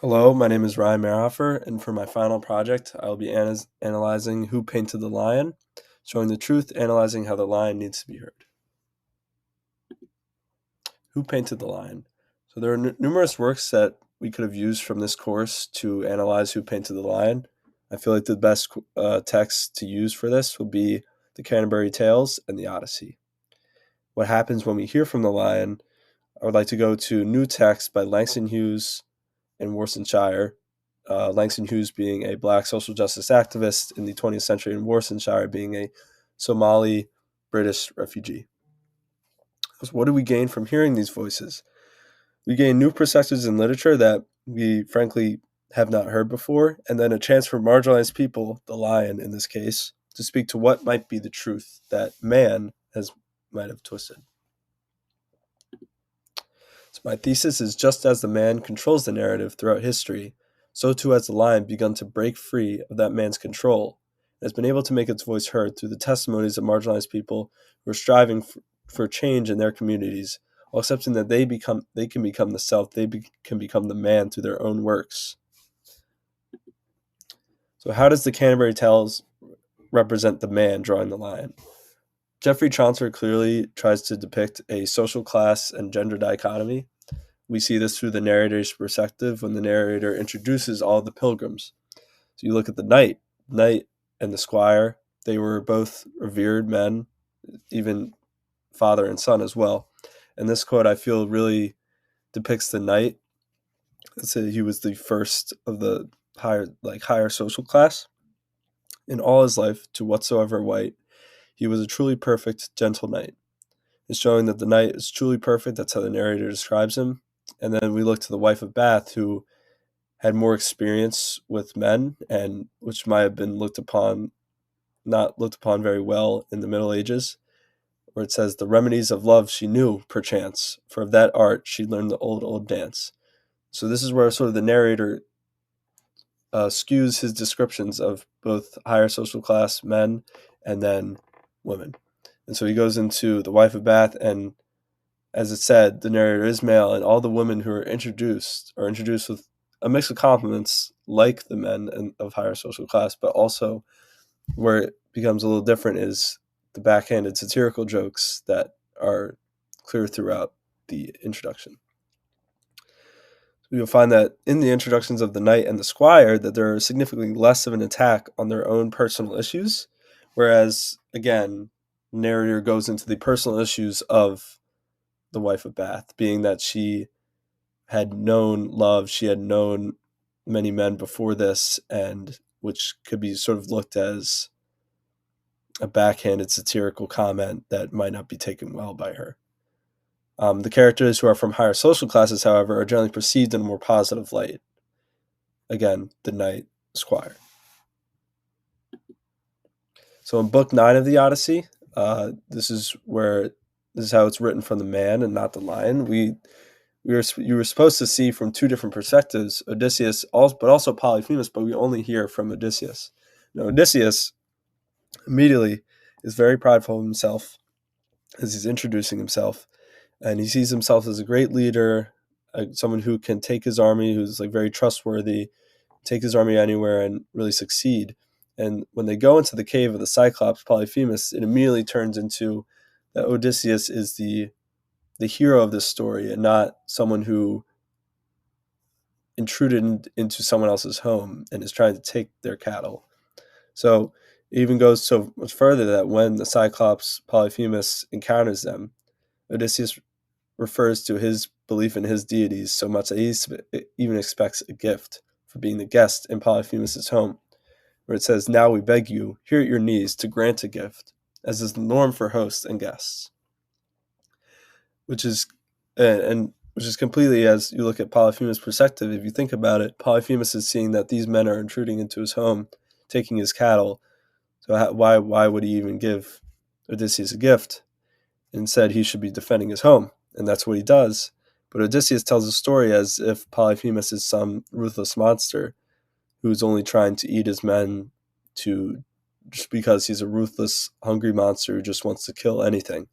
Hello, my name is Ryan Mayerhofer, and for my final project, I will be analyzing Who Painted the Lion, showing the truth, analyzing how the lion needs to be heard. Who Painted the Lion? So there are numerous works that we could have used from this course to analyze Who Painted the Lion. I feel like the best text to use for this would be the Canterbury Tales and the Odyssey. What happens when we hear from the lion? I would like to go to new text by Langston Hughes in Worcestershire, Langston Hughes being a black social justice activist in the 20th century, and Worcestershire being a Somali British refugee. So what do we gain from hearing these voices? We gain new perspectives in literature that we frankly have not heard before, and then a chance for marginalized people, the lion in this case, to speak to what might be the truth that man might have twisted. So my thesis is just as the man controls the narrative throughout history, so too has the lion begun to break free of that man's control and has been able to make its voice heard through the testimonies of marginalized people who are striving for change in their communities, while accepting that they can become the self, can become the man through their own works. So how does the Canterbury Tales represent the man drawing the lion? Geoffrey Chaucer clearly tries to depict a social class and gender dichotomy. We see this through the narrator's perspective when the narrator introduces all the pilgrims. So you look at the knight and the squire, they were both revered men, even father and son as well. And this quote, I feel, really depicts the knight. Let's say he was the first of the higher social class. In all his life, to whatsoever wight, he was a truly perfect, gentle knight. It's showing that the knight is truly perfect. That's how the narrator describes him. And then we look to the wife of Bath, who had more experience with men, and which might have been not looked upon very well in the Middle Ages, where it says, "The remedies of love she knew, perchance, for of that art she learned the old dance." So this is where sort of the narrator skews his descriptions of both higher social class men and then women. And so he goes into the wife of Bath, and as it said, the narrator is male, and all the women who are introduced with a mix of compliments, like the men of higher social class, but also where it becomes a little different is the backhanded satirical jokes that are clear throughout the introduction. You'll find that in the introductions of the knight and the squire that there are significantly less of an attack on their own personal issues, whereas, again, the narrator goes into the personal issues of the wife of Bath, being that she had known love, she had known many men before this, and which could be sort of looked as a backhanded satirical comment that might not be taken well by her. The characters who are from higher social classes, however, are generally perceived in a more positive light. Again, the knight, squire. So in Book 9 of the Odyssey, this is how it's written from the man and not the lion. You were supposed to see from two different perspectives, Odysseus, but also Polyphemus, but we only hear from Odysseus. Now, Odysseus immediately is very prideful of himself as he's introducing himself, and he sees himself as a great leader, someone who can take his army, who's like very trustworthy, take his army anywhere and really succeed. And when they go into the cave of the Cyclops, Polyphemus, it immediately turns into that Odysseus is the hero of this story and not someone who intruded into someone else's home and is trying to take their cattle. So it even goes so much further that when the Cyclops Polyphemus encounters them, Odysseus refers to his belief in his deities so much that he even expects a gift for being the guest in Polyphemus's home, where it says, "Now we beg you, here at your knees, to grant a gift, as is the norm for hosts and guests," which is and which is completely, as you look at Polyphemus' perspective, if you think about it, Polyphemus is seeing that these men are intruding into his home, taking his cattle. So why would he even give Odysseus a gift? Instead, he should be defending his home, and that's what he does. But Odysseus tells the story as if Polyphemus is some ruthless monster who's only trying to eat his men just because he's a ruthless, hungry monster who just wants to kill anything.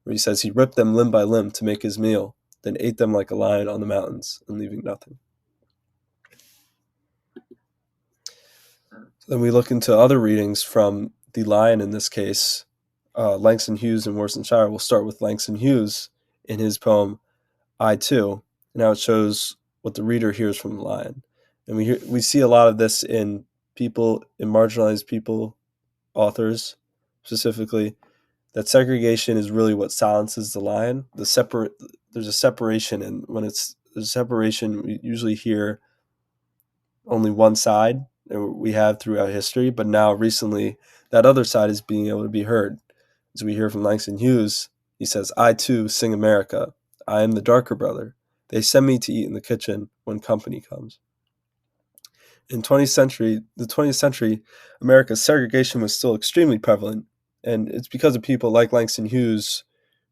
Where he says he ripped them limb by limb to make his meal, then ate them like a lion on the mountains and leaving nothing. Then we look into other readings from the Lion in this case, Langston Hughes and Worcestershire. We'll start with Langston Hughes in his poem I Too, and how it shows what the reader hears from the Lion. And we see a lot of this in people, in marginalized people, authors specifically, that segregation is really what silences the lion. There's a separation, and when there's a separation, we usually hear only one side we have throughout history, but now recently that other side is being able to be heard. As we hear from Langston Hughes, he says, I too sing America. I am the darker brother. They send me to eat in the kitchen when company comes. In the 20th century, America's segregation was still extremely prevalent, and it's because of people like Langston Hughes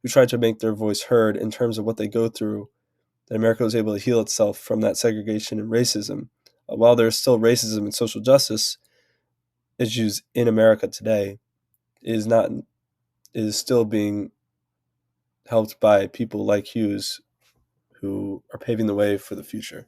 who tried to make their voice heard in terms of what they go through that America was able to heal itself from that segregation and racism. While there's still racism and social justice issues in America today, it is not it is still being helped by people like Hughes who are paving the way for the future.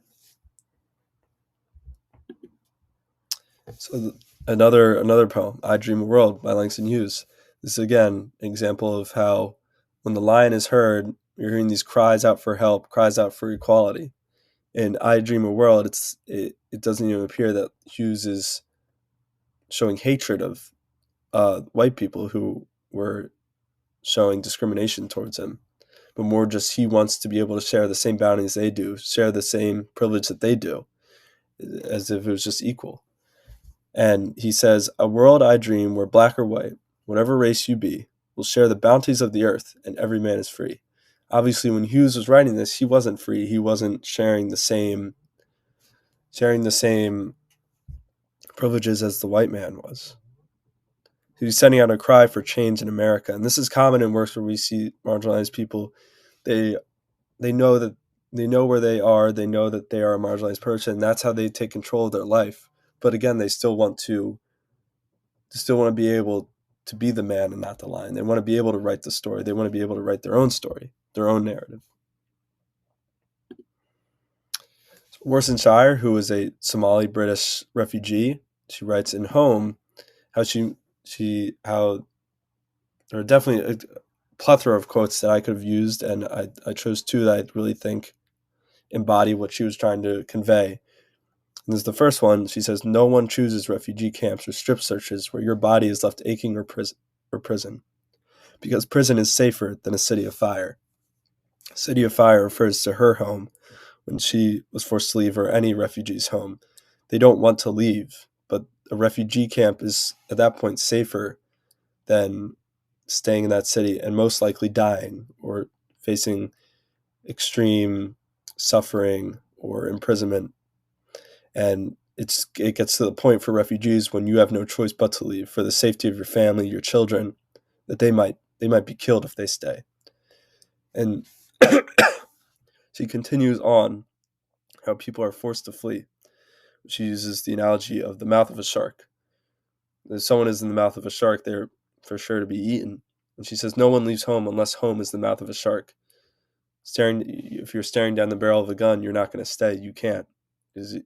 So another poem, I Dream a World by Langston Hughes. This is again an example of how when the lion is heard, you're hearing these cries out for help, cries out for equality. In I Dream a World, it doesn't even appear that Hughes is showing hatred of white people who were showing discrimination towards him, but more just he wants to be able to share the same bounties they do, share the same privilege that they do, as if it was just equal. And he says, a world I dream where black or white, whatever race you be, will share the bounties of the earth and every man is free. Obviously, when Hughes was writing this, he wasn't free. He wasn't sharing the same privileges as the white man was. He was sending out a cry for change in America. And this is common in works where we see marginalized people. They they know that they know where they are, they know that they are a marginalized person, and that's how they take control of their life. But again, they still want to be able to be the man and not the lion. They want to be able to write the story. They want to be able to write their own story, their own narrative. Worcestershire, who is a Somali British refugee, she writes in Home how how there are definitely a plethora of quotes that I could have used, and I chose two that I really think embody what she was trying to convey. And this is the first one. She says, no one chooses refugee camps or strip searches where your body is left aching or prison, because prison is safer than a city of fire. City of Fire refers to her home when she was forced to leave, or any refugee's home. They don't want to leave, but a refugee camp is at that point safer than staying in that city and most likely dying or facing extreme suffering or imprisonment. And it gets to the point for refugees when you have no choice but to leave for the safety of your family, your children, that they might be killed if they stay. And she continues on how people are forced to flee. She uses the analogy of the mouth of a shark. If someone is in the mouth of a shark, they're for sure to be eaten. And she says, no one leaves home unless home is the mouth of a shark. If you're staring down the barrel of a gun, you're not going to stay. You can't, because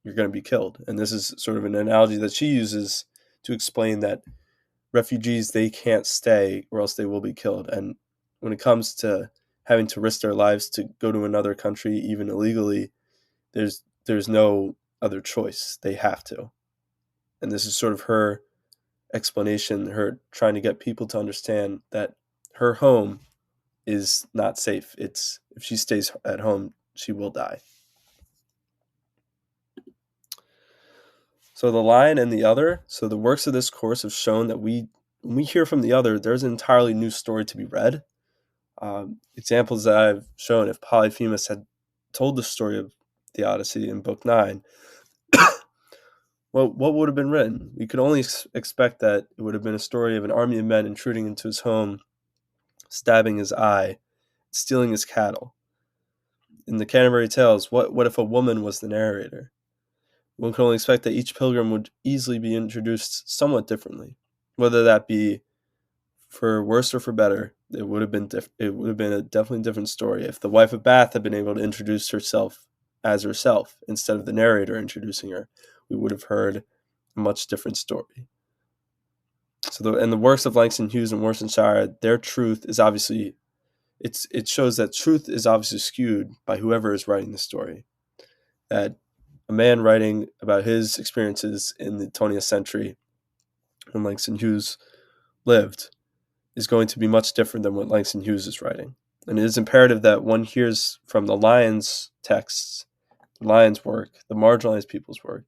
you're going to be killed. And this is sort of an analogy that she uses to explain that refugees, they can't stay or else they will be killed. And when it comes to having to risk their lives to go to another country, even illegally, there's no other choice. They have to. And this is sort of her explanation, her trying to get people to understand that her home is not safe. It's if she stays at home, she will die. So the Lion and the Other. So the works of this course have shown that when we hear from the other, there's an entirely new story to be read. Examples that I've shown: if Polyphemus had told the story of the Odyssey in Book 9, what would have been written? We could only expect that it would have been a story of an army of men intruding into his home, stabbing his eye, stealing his cattle. In the Canterbury Tales, what if a woman was the narrator? One can only expect that each pilgrim would easily be introduced somewhat differently, whether that be for worse or for better. It would have been a definitely different story if the wife of Bath had been able to introduce herself as herself instead of the narrator introducing her. We would have heard a much different story. So in the works of Langston Hughes and Worcestershire, their truth is obviously it shows that truth is obviously skewed by whoever is writing the story. That a man writing about his experiences in the 20th century when Langston Hughes lived is going to be much different than what Langston Hughes is writing. And it is imperative that one hears from the Lion's texts, the Lion's work, the marginalized people's work,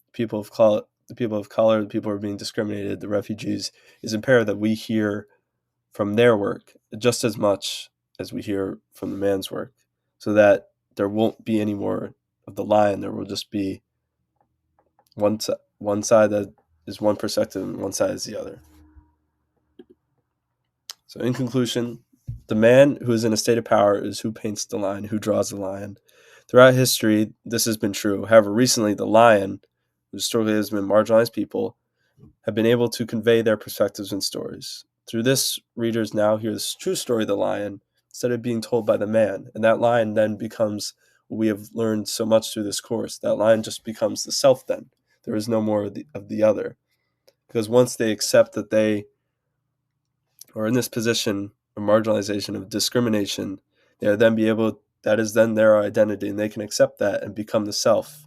the people of color, the people who are being discriminated, the refugees. It's imperative that we hear from their work just as much as we hear from the man's work, so that there won't be any more of the Lion. There will just be one side that is one perspective and one side is the other. So in conclusion, the man who is in a state of power is who paints the line, who draws the line. Throughout history, this has been true. However, recently the Lion, who historically has been marginalized people, have been able to convey their perspectives and stories. Through this, readers now hear the true story of the Lion instead of being told by the man. And that Lion then becomes what we have learned so much through this course. That Lion just becomes the self then. There is no more of the other. Because once they accept that they are in this position of marginalization, of discrimination, they are then that is then their identity, and they can accept that and become the self.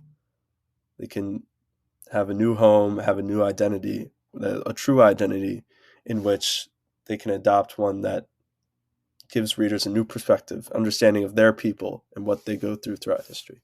They can have a new home, have a new identity, a true identity in which they can adopt one that gives readers a new perspective, understanding of their people and what they go throughout history.